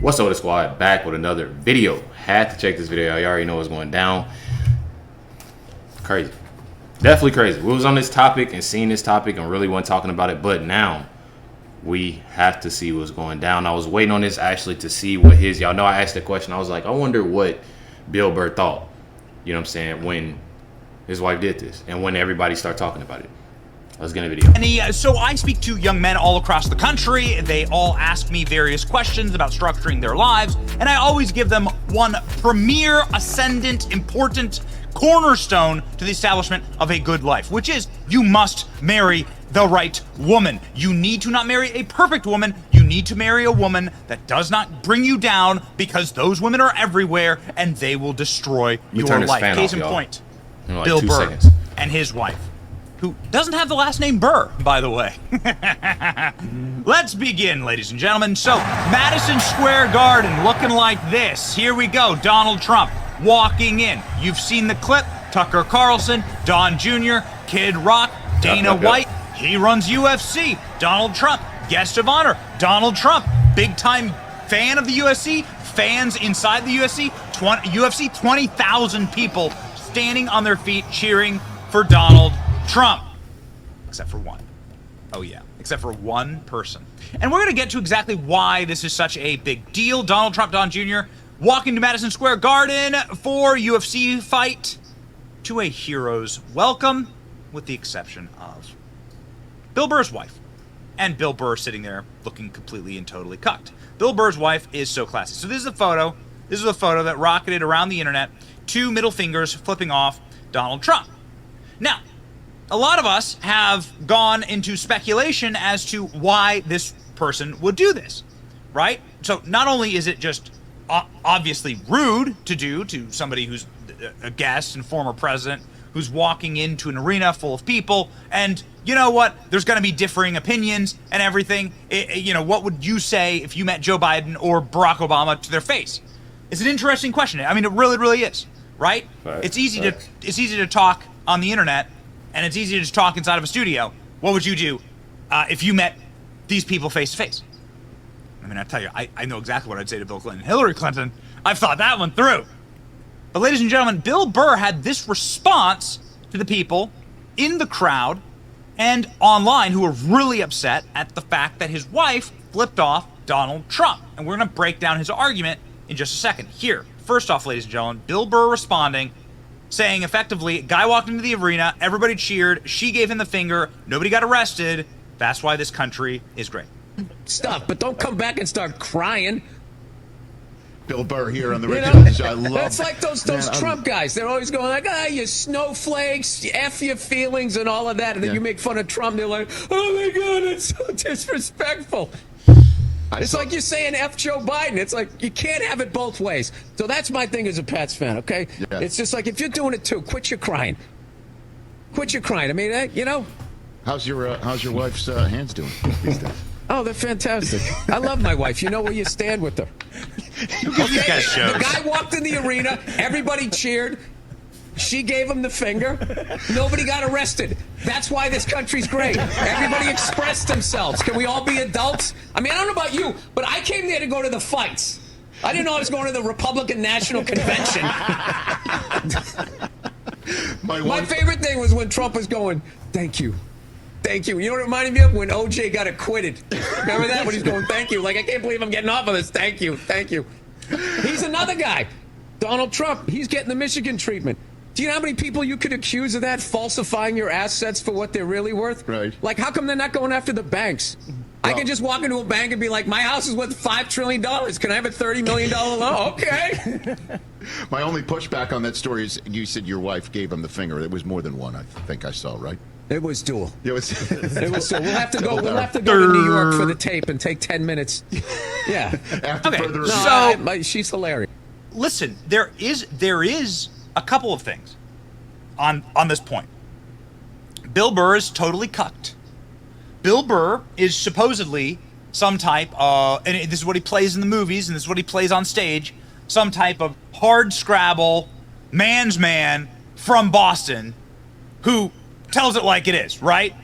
What's up with the squad? Back with another video. Had to check this video out. You already know what's going down. Crazy. Definitely crazy. We was on this topic and seeing this topic and really wasn't talking about it, but now we have to see what's going down. I was waiting on this actually to see what y'all know I asked the question. I was like, I wonder what Bill Burr thought, you know what I'm saying, when his wife did this and when everybody started talking about it. Let's get a video. And so I speak to young men all across the country. They all ask me various questions about structuring their lives, and I always give them one premier, ascendant, important cornerstone to the establishment of a good life, which is you must marry the right woman. You need to not marry a perfect woman. You need to marry a woman that does not bring you down, because those women are everywhere and they will destroy your life. Case in point, like Bill Burr seconds. and his wife, who doesn't have the last name Burr, by the way. Let's begin, ladies and gentlemen. So, Madison Square Garden looking like this. Here we go. Donald Trump walking in. You've seen the clip. Tucker Carlson, Don Jr., Kid Rock, Dana White. He runs UFC. Donald Trump, guest of honor. Donald Trump, big-time fan of the UFC. Fans inside the UFC. 20,000 people standing on their feet cheering for Donald Trump, except for one. Oh yeah, except for one person. And we're going to get to exactly why this is such a big deal. Donald Trump, Don Jr., walking to Madison Square Garden for UFC fight to a hero's welcome, with the exception of Bill Burr's wife. And Bill Burr sitting there looking completely and totally cucked. Bill Burr's wife is so classy. So this is a photo. This is a photo that rocketed around the internet. 2 middle fingers flipping off Donald Trump. Now, a lot of us have gone into speculation as to why this person would do this, right? So not only is it just obviously rude to do to somebody who's a guest and former president who's walking into an arena full of people, and you know what? There's going to be differing opinions and everything. You know, what would you say if you met Joe Biden or Barack Obama to their face? It's an interesting question. I mean, it really, really is, right? It's easy to talk on the internet, and it's easy to just talk inside of a studio. What would you do if you met these people face to face? I mean, I tell you, I know exactly what I'd say to Bill Clinton. Hillary Clinton, I've thought that one through. But ladies and gentlemen, Bill Burr had this response to the people in the crowd and online who were really upset at the fact that his wife flipped off Donald Trump. And we're going to break down his argument in just a second. Here, first off, ladies and gentlemen, Bill Burr responding, saying effectively, guy walked into the arena, everybody cheered, she gave him the finger, nobody got arrested. That's why this country is great. Stuff, but don't come back and start crying. Bill Burr here on the regulars. I love. That's like those Trump guys. They're always going like, you snowflakes, F your feelings and all of that. And then you make fun of Trump. They're like, oh my God, it's so disrespectful. It's like you're saying F Joe Biden. It's like you can't have it both ways. So that's my thing as a Pats fan, okay? Yeah. It's just like, if you're doing it too, quit your crying. Quit your crying. I mean, you know. How's your wife's hands doing these days? Oh, they're fantastic. I love my wife. You know where you stand with her. The guy walked in the arena. Everybody cheered. She gave him the finger. Nobody got arrested. That's why this country's great. Everybody expressed themselves. Can we all be adults? I mean, I don't know about you, but I came there to go to the fights. I didn't know I was going to the Republican National Convention. My favorite thing was when Trump was going, thank you. Thank you. You know what it reminded me of? When OJ got acquitted. Remember that? When he's going, thank you. Like, I can't believe I'm getting off of this. Thank you. Thank you. He's another guy. Donald Trump. He's getting the Michigan treatment. Do you know how many people you could accuse of that? Falsifying your assets for what they're really worth? Right. Like, how come they're not going after the banks? Well, I can just walk into a bank and be like, my house is worth $5 trillion. Can I have a $30 million loan? Okay. My only pushback on that story is you said your wife gave him the finger. It was more than one, I think I saw, right? It was dual. It was dual. We'll have to go to New York for the tape and take 10 minutes. Yeah. After further she's hilarious. Listen, there is a couple of things on this point. Bill Burr is totally cucked. Bill Burr is supposedly some type of, and this is what he plays in the movies, and this is what he plays on stage, some type of hard scrabble, man's man from Boston who tells it like it is, right?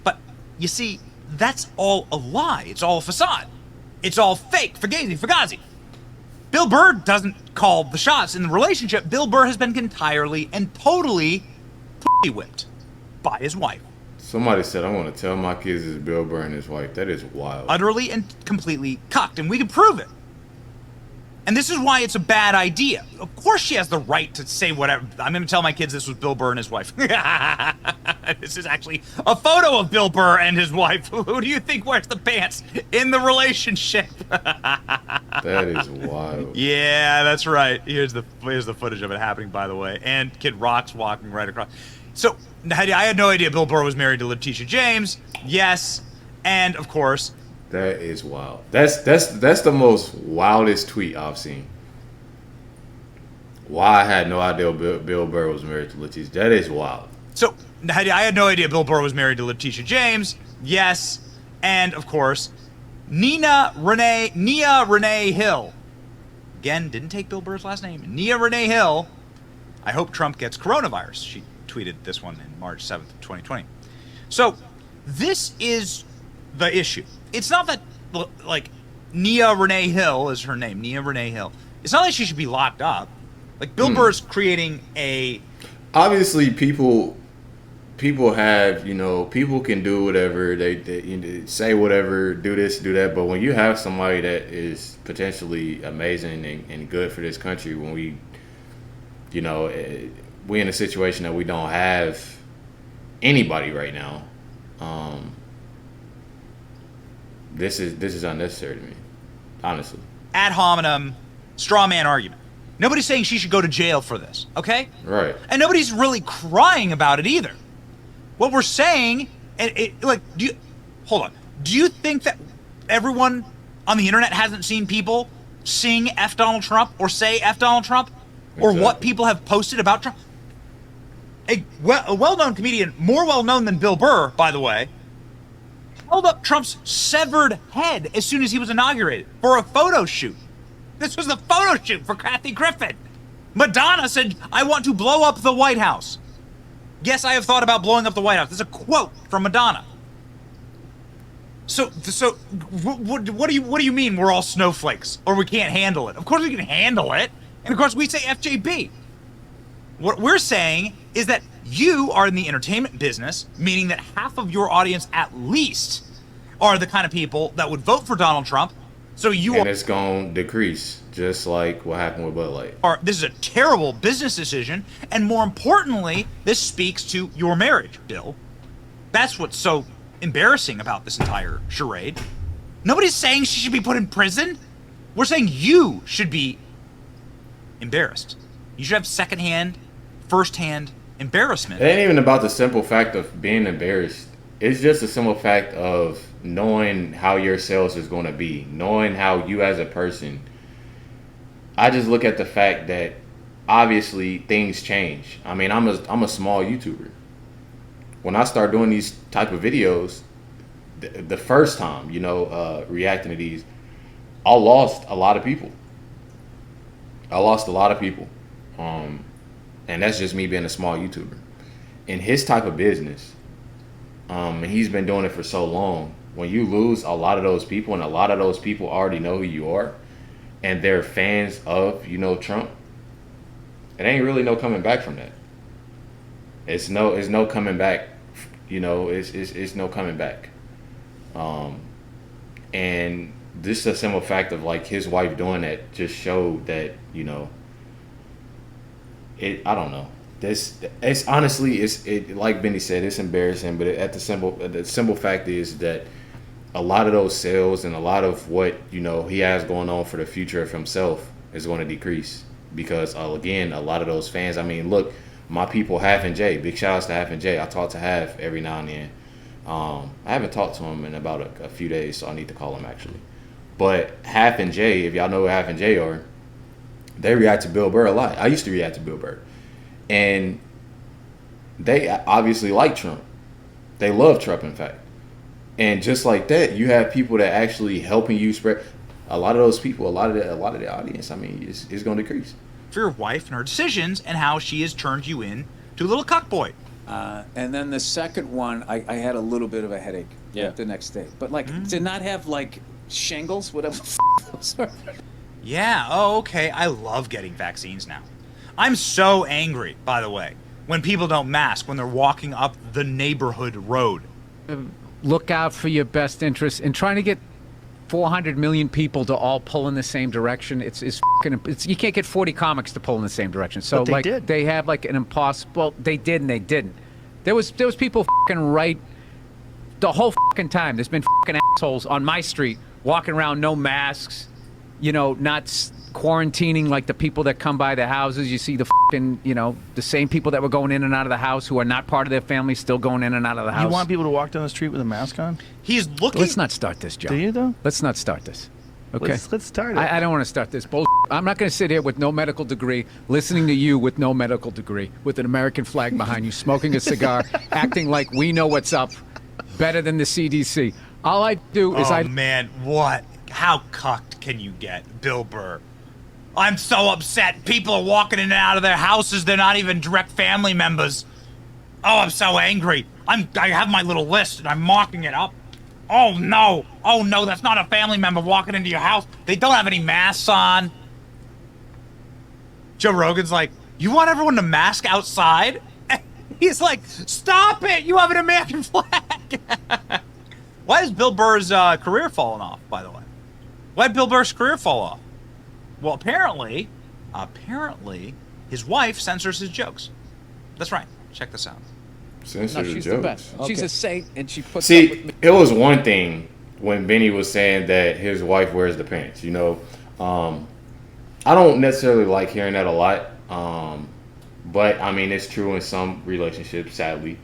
But you see, that's all a lie. It's all a facade. it's all fake, fugazi. Bill Burr doesn't call the shots in the relationship. Bill Burr has been entirely and totally whipped by his wife. Somebody said, I'm going to tell my kids it's Bill Burr and his wife. That is wild. Utterly and completely cucked, and we can prove it. And this is why it's a bad idea. Of course she has the right to say whatever. I'm going to tell my kids this was Bill Burr and his wife. This is actually a photo of Bill Burr and his wife. Who do you think wears the pants in the relationship? That is wild. Yeah, that's right. Here's the footage of it happening, by the way. And Kid Rock's walking right across. So, I had no idea Bill Burr was married to Letitia James. Yes. And, of course... That is wild. That's the most wildest tweet I've seen. Why I had no idea Bill Burr was married to Letitia. That is wild. So, I had no idea Bill Burr was married to Letitia James. Yes. And, of course, Nia Renee Hill. Again, didn't take Bill Burr's last name. Nia Renee Hill. I hope Trump gets coronavirus. She tweeted this one in March 7th, 2020. So, this is the issue. It's not that, like, Nia Renee Hill is her name. Nia Renee Hill. It's not like she should be locked up. Like, Bill Burr's creating a... Obviously, people have, people can do whatever. They say whatever, do this, do that. But when you have somebody that is potentially amazing and good for this country, when we in a situation that we don't have anybody right now, this is unnecessary to me, honestly. Ad hominem, straw man argument. Nobody's saying she should go to jail for this, okay? Right. And nobody's really crying about it either. What we're saying, hold on. Do you think that everyone on the internet hasn't seen people sing F Donald Trump or say F Donald Trump? Or what people have posted about Trump? A well-known comedian, more well-known than Bill Burr, by the way, held up Trump's severed head as soon as he was inaugurated for a photo shoot. This was the photo shoot for Kathy Griffin. Madonna said, I want to blow up the White House. Yes, I have thought about blowing up the White House. There's a quote from Madonna. So what do you mean we're all snowflakes or we can't handle it? Of course we can handle it. And of course we say FJB. What we're saying is that you are in the entertainment business, meaning that half of your audience at least are the kind of people that would vote for Donald Trump. So it's going to decrease, just like what happened with Bud Light. This is a terrible business decision, and more importantly, this speaks to your marriage, Bill. That's what's so embarrassing about this entire charade. Nobody's saying she should be put in prison. We're saying you should be embarrassed. You should have secondhand, firsthand embarrassment. It ain't even about the simple fact of being embarrassed. It's just a simple fact of knowing how your sales is going to be, knowing how you as a person. I just look at the fact that obviously things change. I mean, I'm a small YouTuber. When I start doing these type of videos, the first time, reacting to these, I lost a lot of people. And that's just me being a small YouTuber. In his type of business, and he's been doing it for so long, when you lose a lot of those people, and a lot of those people already know who you are, and they're fans of, Trump, it ain't really no coming back from that. It's no coming back, it's no coming back. And this is a simple fact of like his wife doing that just showed that, I don't know. It's honestly, like Benny said, it's embarrassing. But the simple fact is that a lot of those sales and a lot of what he has going on for the future of himself is going to decrease because again, a lot of those fans. I mean, look, my people Half and Jay. Big shout outs to Half and Jay. I talk to Half every now and then. I haven't talked to him in about a few days, so I need to call him actually. But Half and Jay, if y'all know who Half and Jay are, they react to Bill Burr a lot. I used to react to Bill Burr. And they obviously like Trump. They love Trump, in fact. And just like that, you have people that actually helping you spread. A lot of those people, a lot of the audience, I mean, is going to decrease. For your wife and her decisions and how she has turned you in to a little cuckboy. And then the second one, I had a little bit of a headache the next day. But to not have shingles, whatever. Those are. Yeah, oh, okay. I love getting vaccines now. I'm so angry, by the way, when people don't mask when they're walking up the neighborhood road. Look out for your best interests and trying to get 400 million people to all pull in the same direction. It's you can't get 40 comics to pull in the same direction. So But they did. they have like an impossible. They did and they didn't. There was people right the whole time. There's been assholes on my street walking around no masks, not quarantining like the people that come by the houses. You see the the same people that were going in and out of the house who are not part of their family still going in and out of the house. You want people to walk down the street with a mask on? He's looking... Let's not start this, Joe. Do you, though? Let's not start this. Okay. Let's start it. I don't want to start this bullshit. I'm not going to sit here with no medical degree, listening to you with no medical degree, with an American flag behind you, smoking a cigar, acting like we know what's up better than the CDC. All I do is Oh, man, what? How cucked can you get, Bill Burr? I'm so upset. People are walking in and out of their houses. They're not even direct family members. Oh, I'm so angry. I have my little list, and I'm marking it up. Oh, no. Oh, no, that's not a family member walking into your house. They don't have any masks on. Joe Rogan's like, you want everyone to mask outside? He's like, stop it. You have an American flag. Why is Bill Burr's career falling off, by the way? Why did Bill Burr's career fall off? Well, apparently, his wife censors his jokes. That's right. Check this out. Censor No, the she's jokes. the best. She's a saint, and she puts up with See, me. it was one thing when Benny was saying that his wife wears the pants. I don't necessarily like hearing that a lot, but I mean it's true in some relationships, sadly.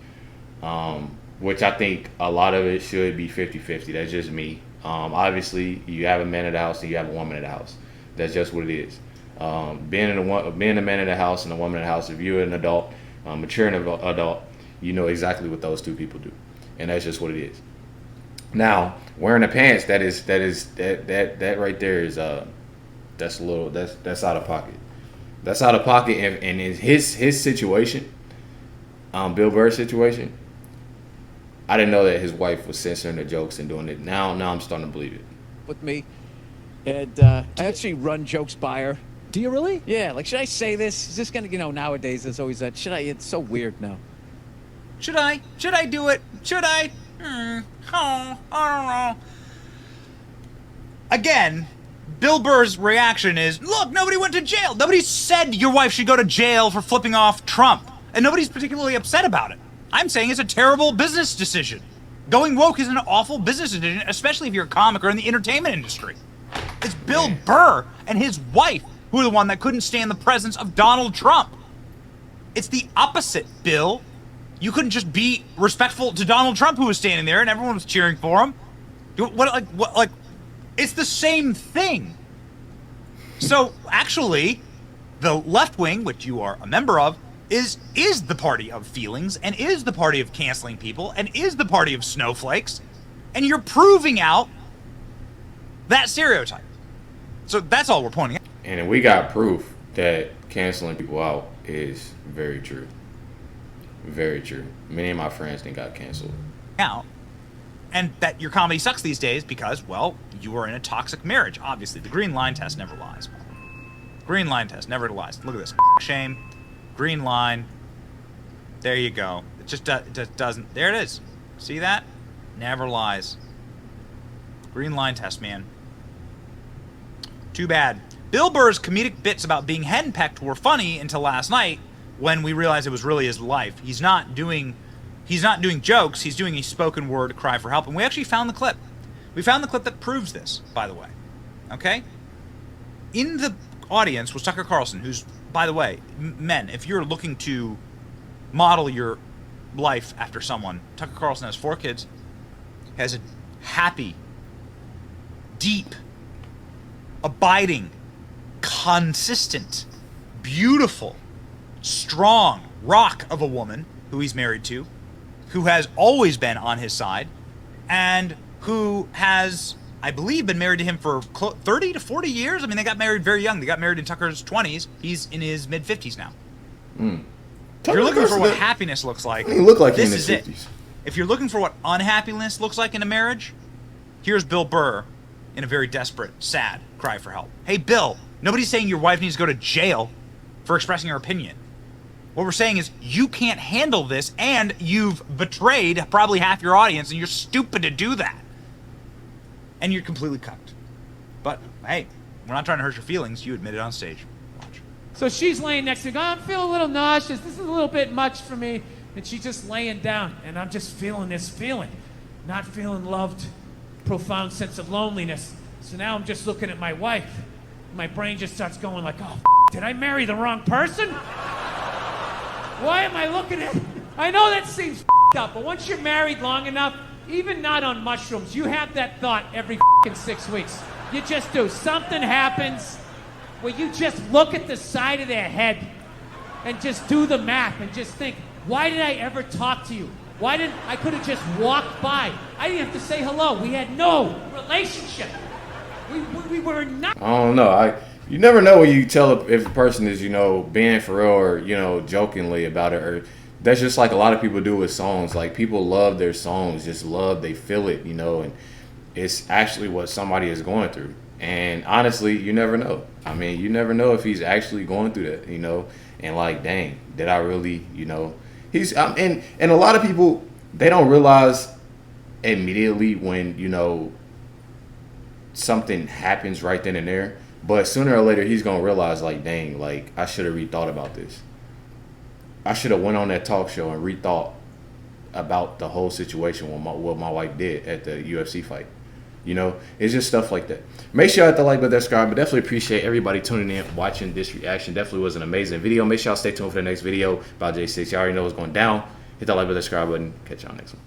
Which I think a lot of it should be 50-50. That's just me. Obviously, you have a man in the house and you have a woman in the house. That's just what it is. Being a man in the house and a woman in the house, if you're an adult, mature adult, you know exactly what those two people do, and that's just what it is. Now, wearing the pants, that right there is that's out of pocket. That's out of pocket, and in his situation, Bill Burr's situation, I didn't know that his wife was censoring the jokes and doing it. Now I'm starting to believe it. With me, and I actually run jokes by her. Do you really? Yeah, like, should I say this? Is this gonna, nowadays there's always that. Should I? It's so weird now. Should I? Should I do it? Should I? Oh, I don't know. Again, Bill Burr's reaction is, look, nobody went to jail. Nobody said your wife should go to jail for flipping off Trump. And nobody's particularly upset about it. I'm saying it's a terrible business decision. Going woke is an awful business decision, especially if you're a comic or in the entertainment industry. It's Bill Burr and his wife who are the one that couldn't stand the presence of Donald Trump. It's the opposite, Bill. You couldn't just be respectful to Donald Trump, who was standing there and everyone was cheering for him. It's the same thing. So actually, the left wing, which you are a member of, is the party of feelings and is the party of canceling people and is the party of snowflakes, and you're proving out that stereotype. So that's all we're pointing out. And we got proof that canceling people out is very true. Very true. Many of my friends didn't got canceled. Out, and that your comedy sucks these days because, well, you are in a toxic marriage. Obviously, the green line test never lies. Green line test never lies. Look at this. Shame. Green line. There you go. It just doesn't. There it is. See that? Never lies. Green line test, man. Too bad. Bill Burr's comedic bits about being henpecked were funny until last night, when we realized it was really his life. He's not doing jokes, he's doing a spoken word cry for help, and we actually found the clip. We found the clip that proves this, by the way. Okay? In the audience was Tucker Carlson, who's, by the way, men, if you're looking to model your life after someone, Tucker Carlson has 4 kids, has a happy, deep, abiding, consistent, beautiful, strong rock of a woman who he's married to, who has always been on his side, and who has, I believe, been married to him for 30 to 40 years. I mean, they got married very young. They got married in Tucker's 20s. He's in his mid-50s now. If you're looking for what happiness looks like, He looked like this he in his is it. 50s. If you're looking for what unhappiness looks like in a marriage, here's Bill Burr in a very desperate, sad cry for help. Hey, Bill, nobody's saying your wife needs to go to jail for expressing her opinion. What we're saying is you can't handle this, and you've betrayed probably half your audience, and you're stupid to do that. And you're completely cucked. But, hey, we're not trying to hurt your feelings. You admit it on stage. Watch. So she's laying next to me, going, I'm feeling a little nauseous. This is a little bit much for me. And she's just laying down, and I'm just feeling this feeling. Not feeling loved, profound sense of loneliness. So now I'm just looking at my wife. My brain just starts going like, oh, did I marry the wrong person? Why am I looking at... I know that seems up, but once you're married long enough, even not on mushrooms, you have that thought every 6 weeks. You just do. Something happens where you just look at the side of their head and just do the math and just think, why did I ever talk to you? Why didn't I could have just walked by? I didn't have to say hello. We had no relationship. We were not. I don't know. You never know when you tell if a person is, being for real or, jokingly about it. Or that's just like a lot of people do with songs. Like, people love their songs, just love, they feel it, and it's actually what somebody is going through. And honestly, you never know. I mean, you never know if he's actually going through that, and like, dang, did I really, he's, and a lot of people, they don't realize immediately when, something happens right then and there. But sooner or later, he's going to realize, like, dang, like, I should have rethought about this. I should have went on that talk show and rethought about the whole situation, what my wife did at the UFC fight. It's just stuff like that. Make sure you hit the like button, subscribe, but definitely appreciate everybody tuning in, watching this reaction. Definitely was an amazing video. Make sure y'all stay tuned for the next video about J6. You already know what's going down. Hit that like button, subscribe button. Catch y'all next one.